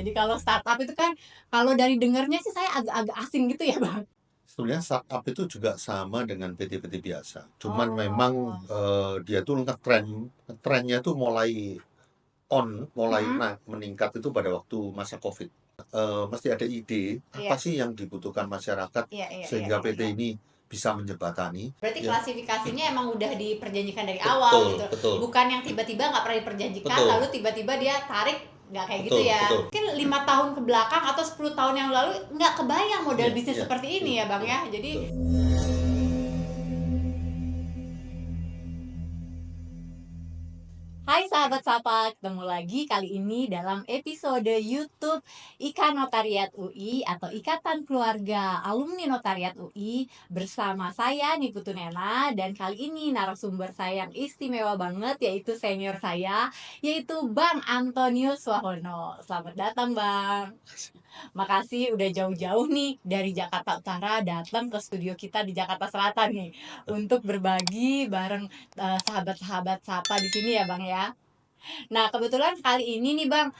Jadi kalau startup itu kan kalau dari dengernya sih saya agak-agak asing gitu ya, Bang? Sebenarnya startup itu juga sama dengan PT-PT biasa. Cuman memang Oh. dia tuh trennya tuh mulai Mhm. meningkat itu pada waktu masa COVID. Mesti ada ide apa Iya. sih yang dibutuhkan masyarakat Iya iya iya sehingga iya PT iya. ini bisa menjembatani, Berarti ya. klasifikasinya emang udah diperjanjikan dari awal gitu. Betul, betul, Bukan yang tiba-tiba nggak pernah diperjanjikan lalu betul, tiba-tiba dia tarik, nggak kayak gitu betul, ya. betul. Mungkin 5 tahun ke belakang atau 10 tahun yang lalu nggak kebayang model Iya, bisnis iya, seperti iya, ini ya, Bang betul, ya. Jadi betul. hai sahabat sapa, ketemu lagi kali ini dalam episode YouTube IKA Notariat UI atau Ikatan Keluarga Alumni Notariat UI bersama saya Niputu Nena, dan kali ini narasumber saya yang istimewa banget yaitu senior saya, yaitu Bang Antonius Wahono. Selamat datang, Bang. Makasih udah jauh-jauh nih dari Jakarta Utara datang ke studio kita di Jakarta Selatan nih untuk berbagi bareng sahabat-sahabat sapa di sini ya, Bang ya. Nah, kebetulan kali ini nih Bang,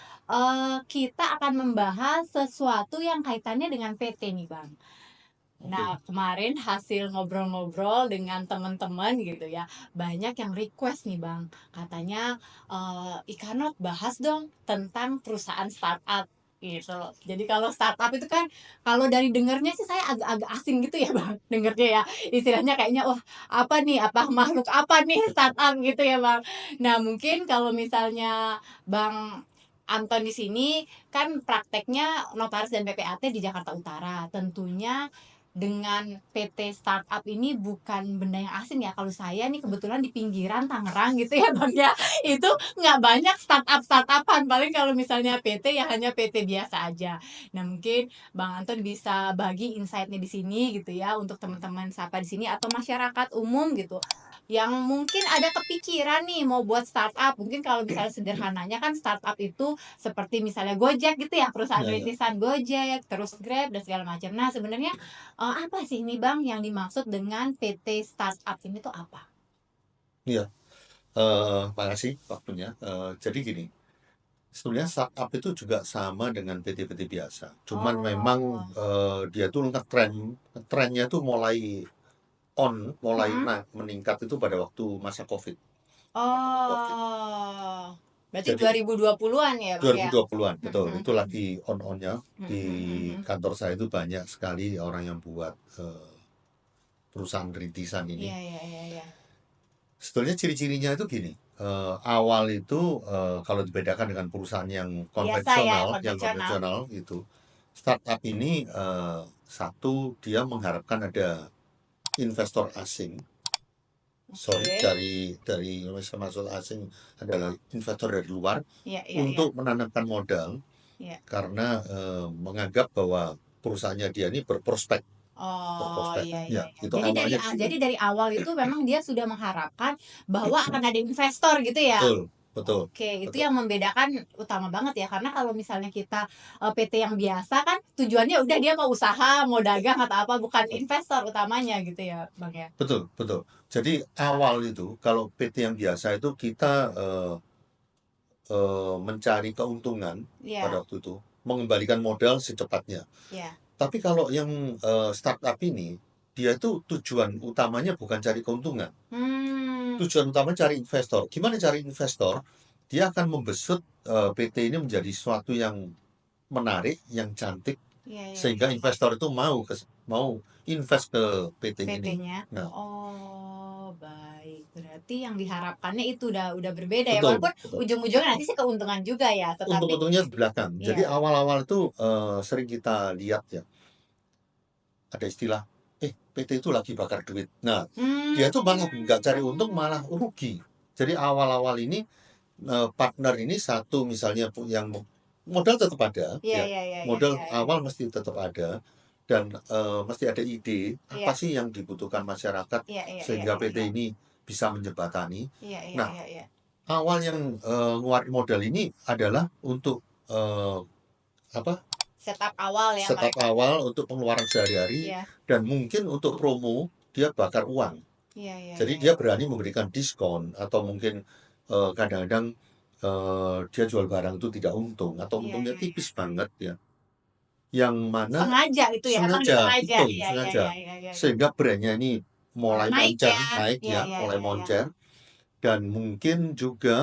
kita akan membahas sesuatu yang kaitannya dengan PT nih Bang. Oke. Nah, kemarin hasil ngobrol-ngobrol dengan teman-teman gitu ya, banyak yang request nih Bang, katanya, "Ikanot bahas dong tentang perusahaan startup," gitu loh. Jadi kalau startup itu kan, kalau dari dengernya sih saya agak-agak asing gitu ya Bang, dengernya ya. Istilahnya kayaknya, wah apa nih, apa makhluk apa nih startup gitu ya Bang. Nah mungkin kalau misalnya Bang Anton di sini kan prakteknya notaris dan PPAT di Jakarta Utara. Tentunya dengan PT startup ini bukan benda yang asing ya. Kalau saya nih kebetulan di pinggiran Tangerang gitu ya Bang ya. Itu nggak banyak startupan. Paling kalau misalnya PT ya hanya PT biasa aja. Nah mungkin Bang Anton bisa bagi insight-nya di sini gitu ya untuk teman-teman sapa di sini atau masyarakat umum gitu yang mungkin ada kepikiran nih mau buat startup. Mungkin kalau misalnya sederhananya kan startup itu seperti misalnya Gojek gitu ya, perusahaan Ya, ya. rintisan Gojek, terus Grab dan segala macam. Nah, sebenarnya apa sih ini Bang yang dimaksud dengan PT startup ini tuh apa? Iya, makasih waktunya. Jadi gini, sebenarnya startup itu juga sama dengan PT-PT biasa. Cuman memang Oh. dia tuh trennya tuh mulai Mm-mm. meningkat itu pada waktu masa COVID. Pada waktu COVID. Oh. Berarti Jadi 2020-an ya Bang ya? 2020-an, betul. Mm-mm. Itu lagi on-onnya di Mm-mm. kantor saya itu banyak sekali orang yang buat perusahaan rintisan ini. Iya, iya, iya, iya. Sebetulnya ciri-cirinya itu gini, awal itu kalau dibedakan dengan perusahaan Biasa ya, yang konvensional. konvensional itu, startup ini satu dia mengharapkan ada investor asing, sorry Oke. dari maksud asing adalah investor dari luar Iya, iya, iya. untuk menanamkan modal Iya. karena menganggap bahwa perusahaannya dia ini Oh, berprospek, iya, iya, ya iya. itu Jadi awalnya di situ. jadi dari awal itu memang dia sudah mengharapkan bahwa akan ada investor gitu ya? Betul, betul, Oke, itu betul. yang membedakan utama banget ya. Karena kalau misalnya kita PT yang biasa kan tujuannya udah dia mau usaha, mau dagang atau apa, bukan investor utamanya gitu ya, Bang ya? Betul, betul. Jadi awal itu kalau PT yang biasa itu kita mencari keuntungan pada Iya, waktu itu, mengembalikan modal secepatnya. iya. Tapi kalau yang startup ini, dia itu tujuan utamanya bukan cari keuntungan. Hmm, Tujuan utama cari investor. Gimana cari investor? Dia akan membesut PT ini menjadi sesuatu yang menarik, yang cantik, iya, iya, sehingga iya. investor itu mau invest ke PT ini. PT-nya. Nah, Oh, baik. Berarti yang diharapkannya itu udah berbeda ya. betul, Walaupun betul. ujung-ujungnya nanti sih keuntungan juga ya, tetapi Untung-untungnya di belakang. Jadi iya. awal-awal itu sering kita lihat ya, ada istilah, PT itu lagi bakar duit. Nah, dia Hmm. itu malah nggak cari untung, malah rugi. Jadi awal-awal ini partner ini satu misalnya yang modal tetap ada, Iya, ya. iya, iya, iya, Modal iya, iya. awal mesti tetap ada dan mesti ada ide apa Iya, sih yang dibutuhkan masyarakat iya, iya, iya, sehingga iya, PT iya. ini bisa menjembatani. Iya, iya, Nah, iya, iya. awal yang ngeluarin modal ini adalah untuk apa Setup awal ya setup mereka. awal untuk pengeluaran sehari-hari Iya. dan mungkin untuk promo dia bakar uang. Iya, iya, Jadi iya, dia iya. berani memberikan diskon atau mungkin kadang-kadang dia jual barang itu tidak untung atau Iya, untungnya iya, iya. tipis banget ya, yang mana Sengaja itu ya, emang sengaja, disengaja. betul, Iya, iya, sengaja, iya, iya, iya, iya. sehingga brand-nya ini mulai Naik moncer, ya. naik Iya, ya, iya, mulai iya, iya. moncer, dan mungkin juga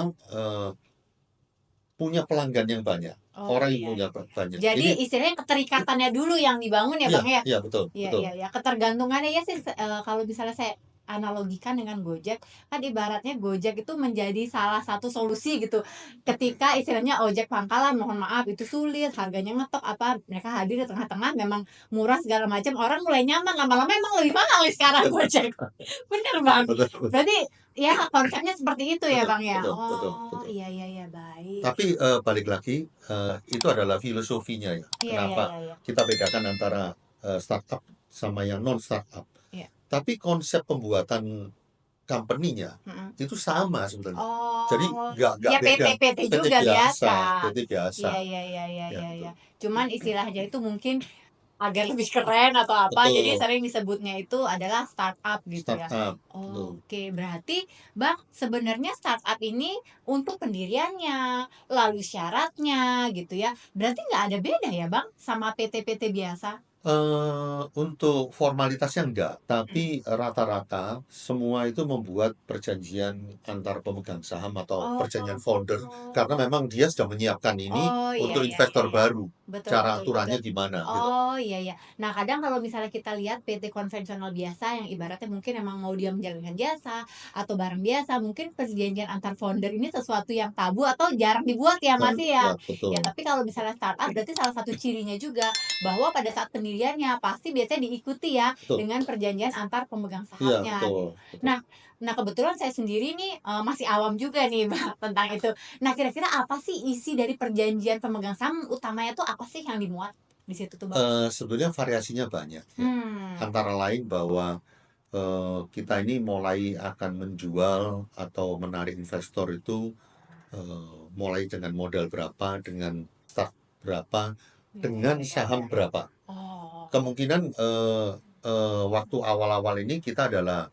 punya pelanggan yang banyak, Oh, orang yang iya, punya iya, iya. banyak. Jadi Ini istilahnya keterikatannya dulu yang dibangun ya, iya, Bang, ya? iya betul, Iya, betul. iya, iya, ketergantungannya ya sih, kalau misalnya saya analogikan dengan Gojek, kan ibaratnya Gojek itu menjadi salah satu solusi gitu. Ketika istilahnya ojek pangkalan, mohon maaf itu sulit, harganya ngetok, apa, mereka hadir di tengah-tengah memang murah segala macam, orang mulai nyaman, lama-lama emang lebih mahal nih sekarang Gojek. Bener, Bang. Betul, betul, Berarti ya konsepnya seperti itu ya, betul, Bang, ya? betul, betul, Oh, betul. iya, iya, iya, baik. Tapi balik lagi, itu adalah filosofinya ya. Iya, iya, Kenapa iya, iya. kita bedakan antara startup sama yang non startup. Iya. Tapi konsep pembuatan company-nya Mhm. itu sama sebenarnya. Jadi Oh, nggak ya beda. PT-PT PT juga biasa, biasa. PT biasa, Iya, iya, iya, iya, ya iya, iya. betul. Cuman istilahnya itu mungkin agar lebih keren atau apa, jadi Betul, sering disebutnya itu adalah startup gitu ya. startup, betul. Oke, berarti Bang, sebenarnya startup ini untuk pendiriannya, lalu syaratnya gitu ya, berarti nggak ada beda ya Bang sama PT-PT biasa? Untuk formalitasnya enggak, Mhm. tapi rata-rata semua itu membuat perjanjian antar pemegang saham atau perjanjian founder, karena Oh. memang dia sudah menyiapkan ini Oh, iya, untuk iya, iya, investor iya. baru. Betul, Cara betul, betul. aturannya gimana gitu. Oh, iya, iya. Nah, kadang kalau misalnya kita lihat PT konvensional biasa yang ibaratnya mungkin emang mau dia menjalankan jasa atau barang biasa, mungkin perjanjian antar founder ini sesuatu yang tabu atau jarang dibuat ya, Nah, masih ya. ya Ya, betul, tapi kalau misalnya startup berarti salah satu cirinya juga bahwa pada saat pendiriannya pasti biasanya diikuti ya betul. dengan perjanjian antar pemegang Iya, sahamnya betul, gitu. betul. Nah, kebetulan saya sendiri nih masih awam juga nih Bang, tentang itu. Nah, kira-kira apa sih isi dari perjanjian pemegang saham utamanya tuh apa sih yang dimuat di situ tuh, Bang? Sebenarnya variasinya banyak ya. Hmm. Antara lain bahwa kita ini mulai akan menjual atau menarik investor itu mulai dengan modal berapa, dengan start berapa, Ya, ya, dengan ya, saham ya, ya. berapa. Oh. Kemungkinan waktu awal-awal ini kita adalah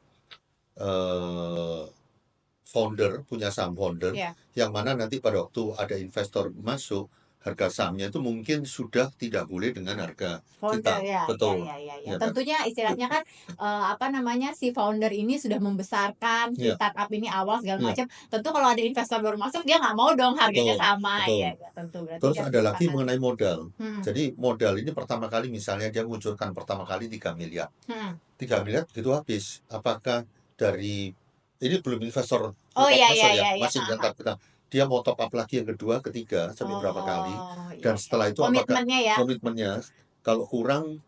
eh, founder, punya saham founder, Ya, yang mana nanti pada waktu ada investor masuk, harga sahamnya itu mungkin sudah tidak boleh dengan harga kita. founder ya, ya, Betul, ya, ya, ya. ya kan? Tentunya istilahnya kan apa namanya si founder ini sudah membesarkan si Iya, startup ini awal segala iya, macam. Tentu kalau ada investor baru masuk dia nggak mau dong harganya betul, sama. betul. Ya, ya, tentu berarti Terus dia harus ada lagi disepakati. mengenai modal. Hmm. Jadi modal ini pertama kali misalnya dia mengucurkan pertama kali 3 miliar. Hmm. 3 miliar begitu habis. Apakah dari ini belum investor Oh, tetap ya, masuk ya, ya, ya, ya. masih Ha, ha. tetap kita. Dia mau top up lagi yang kedua, ketiga sampai berapa kali. Oh, iya, Dan iya. setelah itu apakah Komitmennya ya komitmennya kalau kurang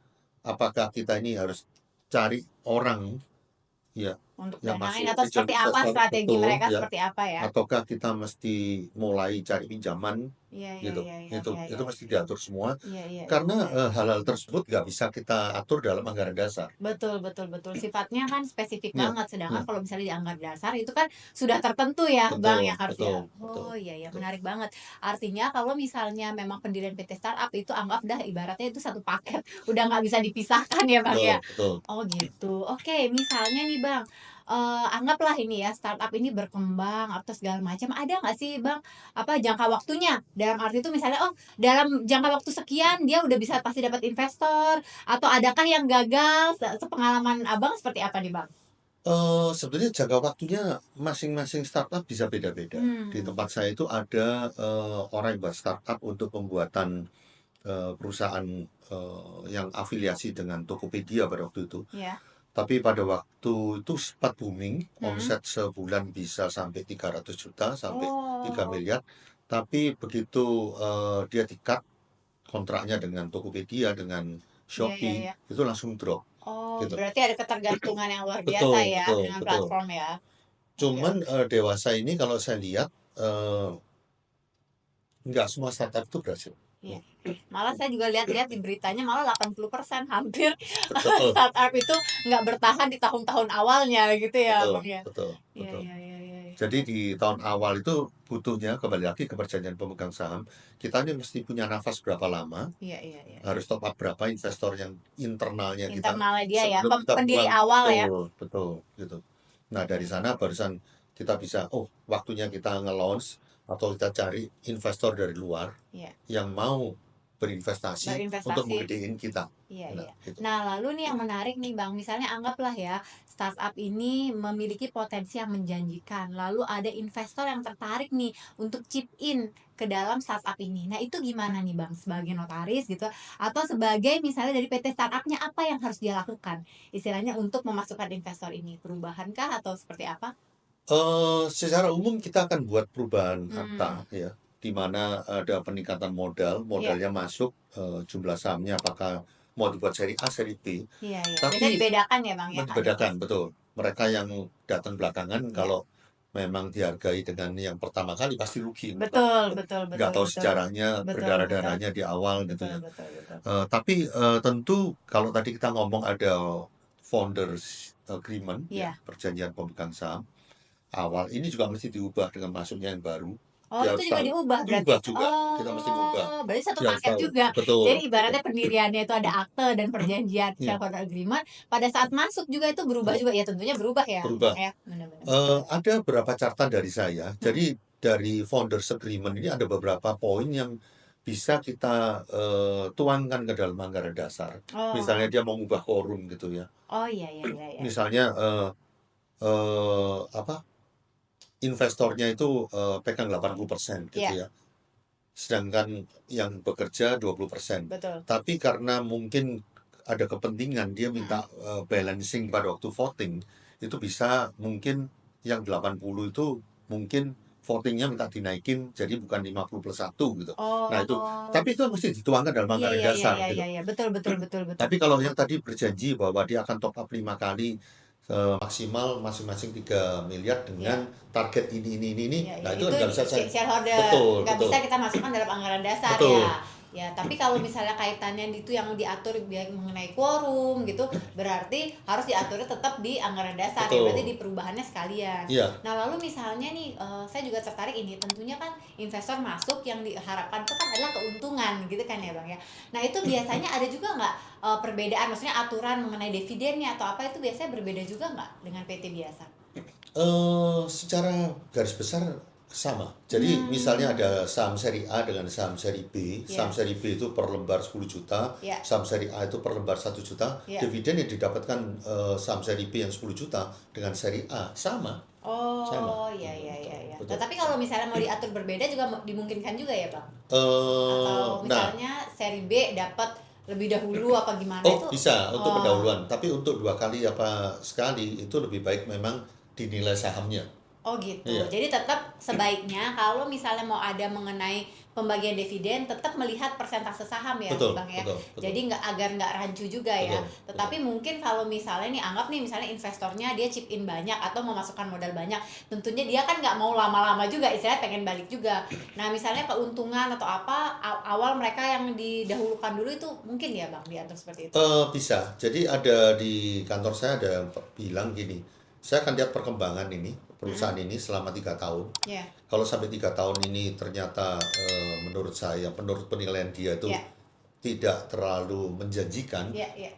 apakah kita ini harus cari orang ya untuk yang danain masuk atau angel seperti apa investor strategi betul mereka ya, seperti apa ya? ataukah kita mesti mulai cari pinjaman Iya, iya, gitu. iya, iya, itu iya, itu iya. mesti diatur semua Iya, iya, iya, karena iya. hal-hal tersebut nggak bisa kita atur dalam anggaran dasar. Betul, betul, betul. Sifatnya kan spesifik Ya, banget. Sedangkan ya, kalau misalnya di anggaran dasar itu kan sudah tertentu ya, Bang, betul, yang harus betul, dia. betul, Oh, iya, iya, betul. menarik banget. Artinya kalau misalnya memang pendirian PT startup itu anggap dah ibaratnya itu satu paket, udah nggak bisa dipisahkan ya, Bang, Betul, ya. betul. Oh, gitu. Oke, misalnya nih, Bang, anggaplah ini ya startup ini berkembang atau segala macam. Ada nggak sih, Bang, apa jangka waktunya? Dalam arti itu misalnya, oh, dalam jangka waktu sekian dia udah bisa pasti dapat investor atau adakah yang gagal? Sepengalaman Abang seperti apa nih, Bang? Sebenarnya jangka waktunya masing-masing startup bisa beda-beda. Di Hmm. tempat saya itu ada orang yang buat startup untuk pembuatan perusahaan yang afiliasi dengan Tokopedia pada waktu itu. Ya. Tapi pada waktu itu sempat booming, Mhm. omset sebulan bisa sampai 300 juta sampai 3 Oh. miliar. Tapi begitu dia di-cut kontraknya dengan Tokopedia, dengan Iya, iya, Shopee, iya. itu langsung drop Oh, gitu. berarti ada ketergantungan yang luar biasa Betul, ya betul, dengan betul. platform ya? Oke, Cuman oke. dewasa ini kalau saya lihat nggak semua startup itu berhasil. Iya. Malah saya juga lihat-lihat di beritanya malah 80% hampir Betul, startup itu nggak bertahan di tahun-tahun awalnya gitu ya, betul, Bang, ya? betul, Iya, betul. iya, iya, iya, iya. Jadi Oke. di tahun awal itu butuhnya kembali lagi ke perjanjian pemegang saham. Kita ini mesti punya nafas berapa lama, Iya, iya, iya, iya. harus top up berapa investor yang internalnya kita Internalnya dia ya, sebelum kita pendiri buang. awal ya? Betul, betul, gitu. Nah Oke, dari oke. sana barusan kita bisa, oh waktunya kita nge-launch, atau kita cari investor dari luar Iya. yang mau berinvestasi untuk Berinvestasi. ngegedein kita. Iya, Nah, iya. gitu. Nah, lalu nih yang menarik nih Bang, misalnya anggaplah ya, startup ini memiliki potensi yang menjanjikan, lalu ada investor yang tertarik nih untuk chip in ke dalam startup ini. Nah, itu gimana nih Bang, sebagai notaris gitu, atau sebagai misalnya dari PT startupnya apa yang harus dia lakukan? Istilahnya untuk memasukkan investor ini, perubahan kah atau seperti apa? Secara umum kita akan buat perubahan akta Hmm, ya, di mana ada peningkatan modal, iya, modalnya masuk, jumlah sahamnya apakah mau dibuat seri A, seri B. iya, iya. Tapi Biasanya dibedakan ya Bang ya, ada dibedakan, kelas. betul. Mereka yang datang belakangan Iya, kalau memang dihargai dengan yang pertama kali pasti rugi mereka. betul, betul, Nggak betul, tahu betul, sejarahnya, betul, betul, berdarah-darahnya di awal gitu betul, ya. betul, betul. Tapi tentu kalau tadi kita ngomong ada founders agreement ya, Iya. perjanjian pemegang saham awal ini juga mesti diubah dengan masuknya yang baru. Oh, Dia itu harus juga tahu. diubah berarti? Diubah juga, kita mesti ngubah. Oh, berarti satu Dia harus paket tahu. juga. Betul, Jadi betul. ibaratnya pendiriannya itu ada akte dan perjanjian Iya, shareholder agreement, pada saat masuk juga itu berubah iya, juga? Ya tentunya berubah ya, Bang, berubah. ya? Benar benar benar. Ada beberapa catatan dari saya. Mhm. Jadi dari founders agreement ini ada beberapa poin yang bisa kita tuangkan ke dalam anggaran dasar. Misalnya Oh. dia mau ngubah quorum gitu ya. Oh, iya iya iya iya. Misalnya apa? Investornya itu pegang 80% gitu Iya, ya. Sedangkan yang bekerja 20%. betul. Tapi karena mungkin ada kepentingan dia minta Mhm. balancing pada waktu voting, itu bisa mungkin yang 80 itu mungkin votingnya minta dinaikin jadi bukan 50+1 gitu. Nah itu, Oh. tapi itu mesti dituangkan dalam Iya anggaran iya iya dasar iya gitu. iya iya. Betul betul betul betul. Tapi kalau yang tadi berjanji bahwa dia akan top up 5 kali maksimal masing-masing 3 miliar dengan Iya. target ini, Iya nah iya, itu kan itu nggak bisa saya. shareholder, Betul, nggak betul, bisa kita masukkan dalam anggaran dasar betul. ya. Ya, tapi kalau misalnya kaitannya itu yang diatur mengenai quorum gitu, berarti harus diaturnya tetap di anggaran dasar ya, berarti Betul. di perubahannya sekalian. Iya, Nah, lalu misalnya nih, saya juga tertarik ini, tentunya kan investor masuk yang diharapkan itu kan adalah keuntungan gitu kan ya Bang ya. Nah, itu biasanya ada juga nggak perbedaan, maksudnya aturan mengenai dividennya atau apa itu biasanya berbeda juga nggak dengan PT biasa? secara garis besar sama. Jadi misalnya Hmm, ada saham seri A dengan saham seri B. Saham ya, seri B itu per lembar 10 juta, ya, saham seri A itu per lembar 1 juta. ya. Dividen yang didapatkan saham seri B yang 10 juta dengan seri A sama, sama. Oh, iya iya iya iya. Nah, Betul. tapi kalau misalnya mau diatur berbeda juga dimungkinkan juga ya, Bang? Atau Nah, misalnya seri B dapat lebih dahulu apa gimana oh itu? bisa untuk Oh, pendahuluan, tapi untuk 2 kali apa sekali itu lebih baik memang dinilai sahamnya. oh gitu. Iya, Jadi tetap sebaiknya kalau misalnya mau ada mengenai pembagian dividen tetap melihat persentase saham ya, betul, Bang ya. betul, betul, Jadi nggak agar nggak rancu juga ya. betul, betul. Tetapi mungkin kalau misalnya nih anggap nih misalnya investornya dia chip in banyak atau memasukkan modal banyak, tentunya dia kan nggak mau lama-lama juga, istilahnya pengen balik juga. Nah misalnya keuntungan atau apa awal mereka yang didahulukan dulu itu mungkin ya Bang diatur seperti itu. Bisa. Jadi ada di kantor saya ada yang bilang gini, saya akan lihat perkembangan ini, Mm-mm. perusahaan ini selama 3 tahun. Ya, Kalau sampai 3 tahun ini ternyata menurut saya, menurut penilaian dia itu ya, tidak terlalu menjanjikan, ya, ya.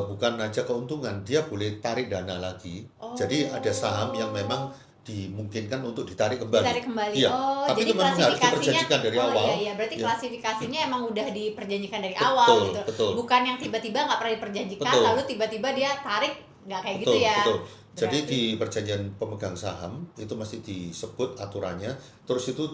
bukan aja keuntungan, dia boleh tarik dana lagi. Jadi ada saham yang memang Oh. dimungkinkan untuk ditarik kembali. Ditarik kembali. Iya, Oh, tapi jadi itu memang harus klasifikasinya, diperjanjikan dari oh iya awal. iya, berarti Ya, klasifikasinya emang udah diperjanjikan dari awal betul, gitu. betul, Bukan yang tiba-tiba nggak pernah diperjanjikan, betul. lalu tiba-tiba dia tarik, nggak kayak gitu Betul, ya. betul. Jadi Berarti, di perjanjian pemegang saham itu mesti disebut aturannya, terus itu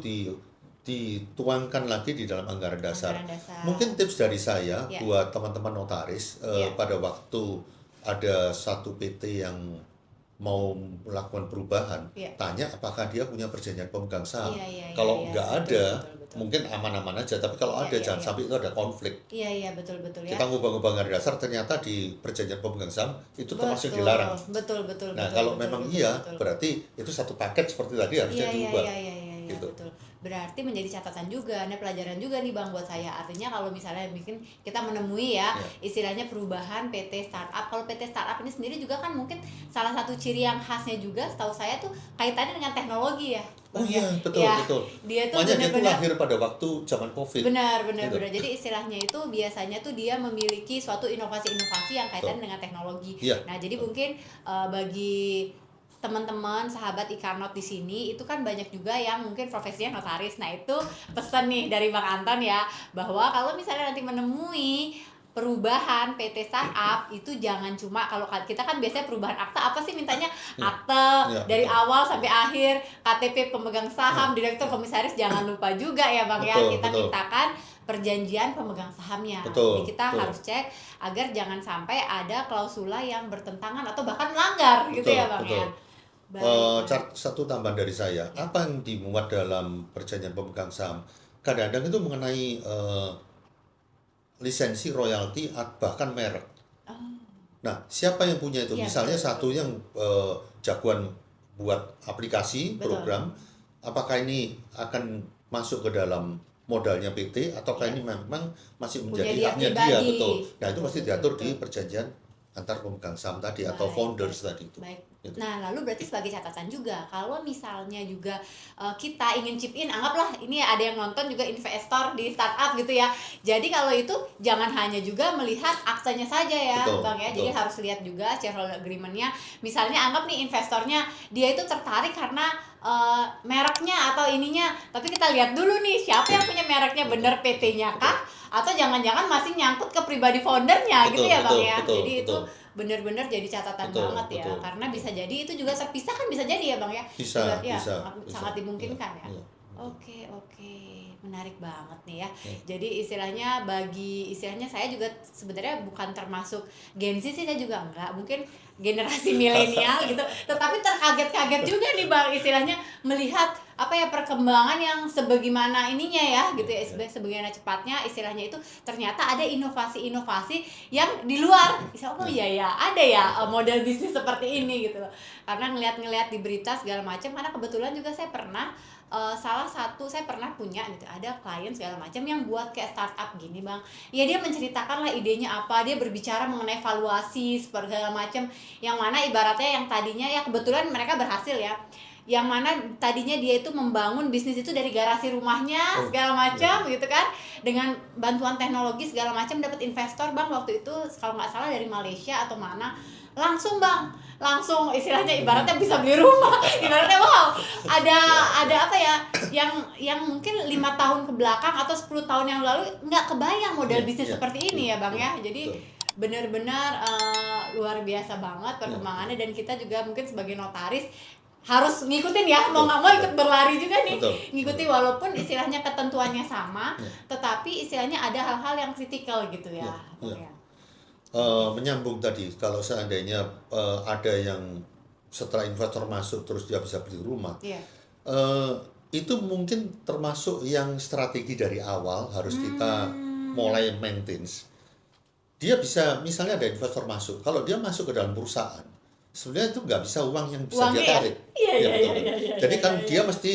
dituangkan lagi di dalam anggaran dasar. anggaran dasar. Mungkin tips dari saya Ya, buat teman-teman notaris, ya, pada waktu ada satu PT yang mau melakukan perubahan, ya. tanya apakah dia punya perjanjian pemegang saham. Iya iya iya Kalau iya, nggak betul ada, betul betul. mungkin aman-aman aja. Tapi kalau Iya ada, iya jangan iya. sampai itu ada konflik. Iya iya, betul betul ya. Kita ngubah-ngubah anggaran dasar, ternyata di perjanjian pemegang saham itu termasuk Betul, dilarang. betul betul Nah, betul kalau betul memang betul iya, betul. berarti itu satu paket seperti tadi harusnya Iya iya diubah, iya iya iya iya, gitu. betul. Berarti menjadi catatan juga, nah pelajaran juga nih Bang buat saya. Artinya kalau misalnya bikin kita menemui ya Ya. istilahnya perubahan PT startup. Kalau PT startup ini sendiri juga kan mungkin salah satu ciri yang khasnya juga setahu saya tuh kaitannya dengan teknologi ya, Oh Bang ya. iya, betul, Ya, betul. dia tuh Makanya dia tuh benar-benar lahir pada waktu zaman COVID, benar benar gitu. benar. Jadi istilahnya itu biasanya tuh dia memiliki suatu inovasi-inovasi yang Betul. kaitan dengan teknologi. Iya, Nah, jadi betul. mungkin bagi teman-teman sahabat Ikarnot di sini itu kan banyak juga yang mungkin profesinya notaris. Nah, itu pesan nih dari Bang Anton ya, bahwa kalau misalnya nanti menemui perubahan PT startup itu jangan cuma, kalau kita kan biasanya perubahan akta apa sih mintanya, Ya, akte ya, dari betul. awal sampai akhir, KTP pemegang saham, Ya, direktur, komisaris, jangan lupa juga ya Bang ya, betul, kita betul, mintakan perjanjian pemegang sahamnya. Jadi betul, kita betul, harus cek agar jangan sampai ada klausula yang bertentangan atau bahkan melanggar gitu betul, ya Bang betul. ya. Baik, baik. Satu tambahan dari saya, Ya. apa yang dimuat dalam perjanjian pemegang saham? Kadang-kadang itu mengenai lisensi, royalti, bahkan merek. Oh, Nah, siapa yang punya itu? iya Misalnya betul betul satu yang betul. jagoan buat aplikasi, Betul. program, apakah ini akan masuk ke dalam modalnya PT, ataukah Iya. ini memang masih Punya menjadi dia haknya dia, betul. pribadi. Nah, itu Betul mesti betul diatur di betul. perjanjian antar pemegang saham tadi atau Baik, baik, founders tadi itu. baik. Gitu. Nah, lalu berarti sebagai catatan juga, kalau misalnya juga kita ingin chip in, anggaplah ini ada yang nonton juga investor di startup gitu ya. Jadi kalau itu jangan hanya juga melihat aksanya saja ya, Betul, Bang ya. Jadi betul. harus lihat juga shareholder agreement-nya. Misalnya anggap nih investornya dia itu tertarik karena mereknya atau ininya, tapi kita lihat dulu nih siapa yang punya mereknya, Betul, bener PT-nya betul, kah? Atau jangan-jangan masih nyangkut ke pribadi foundernya gitu betul, ya Bang betul, ya. betul, Jadi itu betul, benar-benar jadi catatan betul, banget ya, betul, karena betul. bisa jadi itu juga terpisah kan, bisa jadi ya Bang ya, Bisa, ya bisa, sangat bisa. sangat Iya, dimungkinkan ya. iya, betul. Oke, oke, menarik banget nih ya. Iya. Jadi istilahnya, bagi istilahnya saya juga sebenarnya bukan termasuk Gen Z sih, saya juga enggak, mungkin generasi milenial gitu, tetapi terkaget-kaget juga nih Bang, istilahnya melihat apa ya, perkembangan yang sebagaimana ininya ya gitu ya, Iya, sebagaimana cepatnya istilahnya itu, ternyata ada inovasi-inovasi yang di luar. Oh iya, iya ya, ada ya iya, model bisnis seperti iya, ini gitu loh. Karena ngeliat-ngeliat di berita segala macam, karena kebetulan juga saya pernah salah satu, saya pernah punya gitu, ada klien segala macam yang buat kayak startup gini Bang. Ya dia menceritakan lah idenya apa, dia berbicara mengenai valuasi segala macam, yang mana ibaratnya yang tadinya ya kebetulan mereka berhasil ya, yang mana tadinya dia itu membangun bisnis itu dari garasi rumahnya oh, segala iya, macam gitu kan, dengan bantuan teknologi segala macam, dapat investor Bang waktu itu kalau nggak salah dari Malaysia atau mana, langsung Bang, langsung istilahnya ibaratnya bisa beli rumah. Ibaratnya wow, ada iya, ada iya, apa ya, yang mungkin 5 tahun ke belakang atau 10 tahun yang lalu nggak kebayang model iya, bisnis iya, seperti iya, ini ya Bang iya, ya. Jadi betul, benar-benar luar biasa banget iya, iya, perkembangannya, dan kita juga mungkin sebagai notaris harus ngikutin ya, mau betul, nggak mau betul, ikut berlari juga nih, betul, ngikuti betul, walaupun istilahnya ketentuannya sama, iya, tetapi istilahnya ada hal-hal yang kritikal gitu iya, ya Bang iya. ya. Oke. Menyambung tadi, kalau seandainya ada yang setelah investor masuk terus dia bisa beli rumah, Iya. eh, itu mungkin termasuk yang strategi dari awal harus kita Hmm. mulai maintenance. Dia bisa, misalnya ada investor masuk, kalau dia masuk ke dalam perusahaan, sebenarnya itu nggak bisa uang yang bisa dia Uangnya ya? tarik. Iya Ya iya betul iya kan? iya iya Jadi iya kan iya. dia Iya. mesti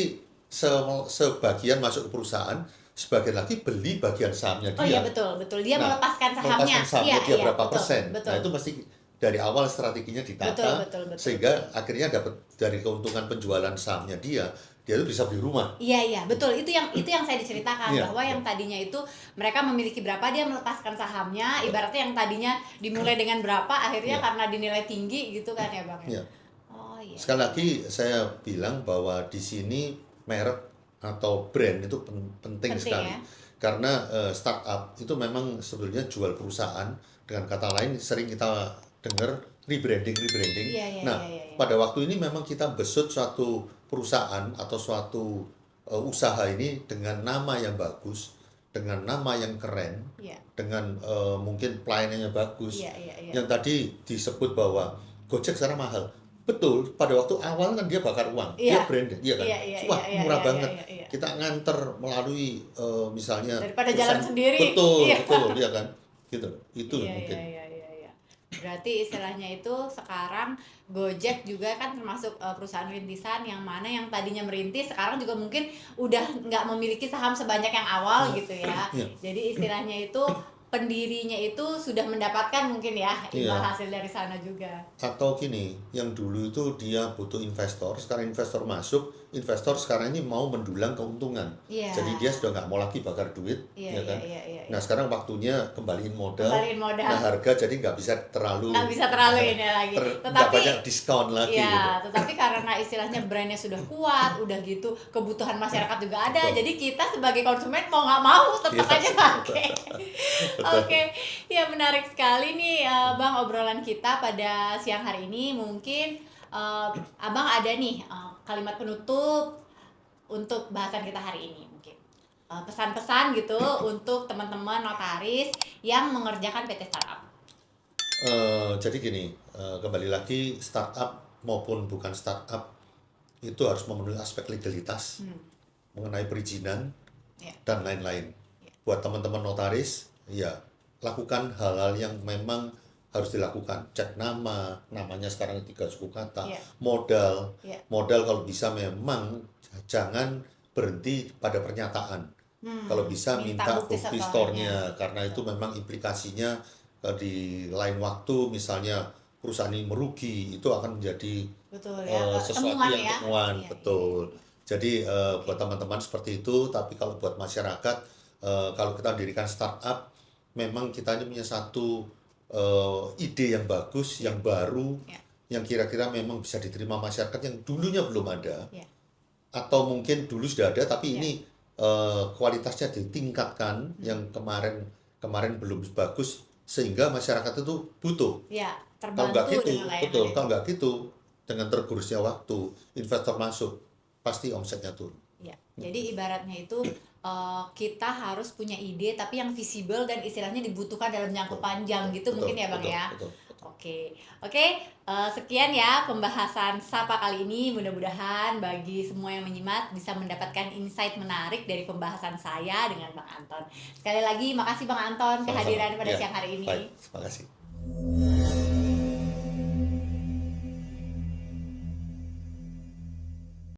sebagian masuk ke perusahaan, sebagian lagi beli bagian sahamnya Oh iya, dia. betul betul. Dia Nah, melepaskan sahamnya. melepaskan Iya sahamnya dia iya, berapa betul persen. Nah, betul. itu mesti dari awal strateginya Betul ditata, betul betul sehingga betul. akhirnya dapat dari keuntungan penjualan sahamnya dia itu bisa beli rumah. Iya iya, betul. Itu yang saya diceritakan, Iya, bahwa iya, yang tadinya itu mereka memiliki berapa, dia melepaskan sahamnya, betul. ibaratnya yang tadinya dimulai dengan berapa, akhirnya Iya, karena dinilai tinggi gitu kan ya Bang ya. iya. Oh iya Sekali iya lagi iya. saya bilang bahwa di sini merek atau brand itu penting Penting sekali. ya. Karena startup itu memang sebetulnya jual perusahaan. Dengan kata lain sering kita dengar rebranding, rebranding. Iya iya Nah, iya iya iya. pada waktu ini memang kita besut suatu perusahaan atau suatu usaha ini dengan nama yang bagus, dengan nama yang keren, Iya. dengan mungkin pelayanannya bagus. Iya iya iya. Yang tadi disebut bahwa Gojek sekarang mahal. Betul, pada waktu awal kan dia bakar uang, dia Iya. branded, iya kan? Iya iya iya Wah, iya murah iya iya banget. iya iya. Kita nganter melalui misalnya Daripada jalan perusahaan, sendiri. betul, Iya. betul, iya kan? Gitu. Itu Iya iya mungkin. iya iya iya. Berarti istilahnya itu sekarang Gojek juga kan termasuk perusahaan rintisan, yang mana yang tadinya merintis sekarang juga mungkin udah nggak memiliki saham sebanyak yang awal gitu ya. Iya, Jadi istilahnya itu pendirinya itu sudah mendapatkan mungkin ya imbal Iya. hasil dari sana juga. Atau gini, yang dulu itu dia butuh investor, sekarang investor masuk, investor sekarang ini mau mendulang keuntungan. Iya, Jadi dia sudah nggak mau lagi bakar duit, iya, ya iya, kan? iya, iya, Nah iya. sekarang waktunya kembaliin modal. Kembaliin modal, Nah harga jadi nggak bisa nggak terlalu bisa terlalu ini lagi. nggak Tetapi banyak diskon lagi gitu. ya, tetapi karena istilahnya brandnya sudah kuat, udah gitu kebutuhan masyarakat juga ada, Betul. jadi kita sebagai konsumen mau nggak mau tetap Iya, aja pakai. betul. Oke, ya menarik sekali nih Bang obrolan kita pada siang hari ini. Mungkin Abang ada nih kalimat penutup untuk bahasan kita hari ini mungkin. Pesan-pesan gitu untuk teman-teman notaris yang mengerjakan PT Startup. Jadi gini, kembali lagi startup maupun bukan startup itu harus memenuhi aspek legalitas mengenai perizinan Ya, dan lain-lain. ya, Buat teman-teman notaris, ya lakukan hal-hal yang memang harus dilakukan. Cek nama, namanya sekarang 3 suku kata, ya, modal, ya. modal kalau bisa memang jangan berhenti pada pernyataan. Kalau bisa Minta minta bukti bukti setornya. store-nya, karena itu memang implikasinya di lain waktu misalnya perusahaan ini merugi, itu akan menjadi Betul ya, sesuatu temuan yang ya. temuan, Iya, iya, iya. betul. Jadi buat Oke. teman-teman seperti itu, tapi kalau buat masyarakat, kalau kita dirikan startup, memang kita ini punya satu ide yang bagus, Ya, yang baru, ya, yang kira-kira memang bisa diterima masyarakat yang dulunya belum ada, ya, atau mungkin dulu sudah ada, tapi ya. ini kualitasnya ditingkatkan, yang kemarin kemarin belum bagus, sehingga masyarakat itu butuh. Ya, Kalau nggak terbantu dengan gitu, layanan betul. itu. Kalau nggak gitu, dengan tergerusnya waktu, investor masuk, pasti omsetnya turun. Ya, jadi ibaratnya itu kita harus punya ide tapi yang visible dan istilahnya dibutuhkan dalam jangka Betul, panjang betul, gitu betul, mungkin ya Bang betul, ya. betul, betul. Oke, oke. Sekian ya pembahasan Sapa kali ini. Mudah-mudahan bagi semua yang menyimak bisa mendapatkan insight menarik dari pembahasan saya dengan Bang Anton. Sekali lagi makasih Bang Anton Sama-sama. kehadiran pada Ya, siang hari baik. ini. Terima kasih.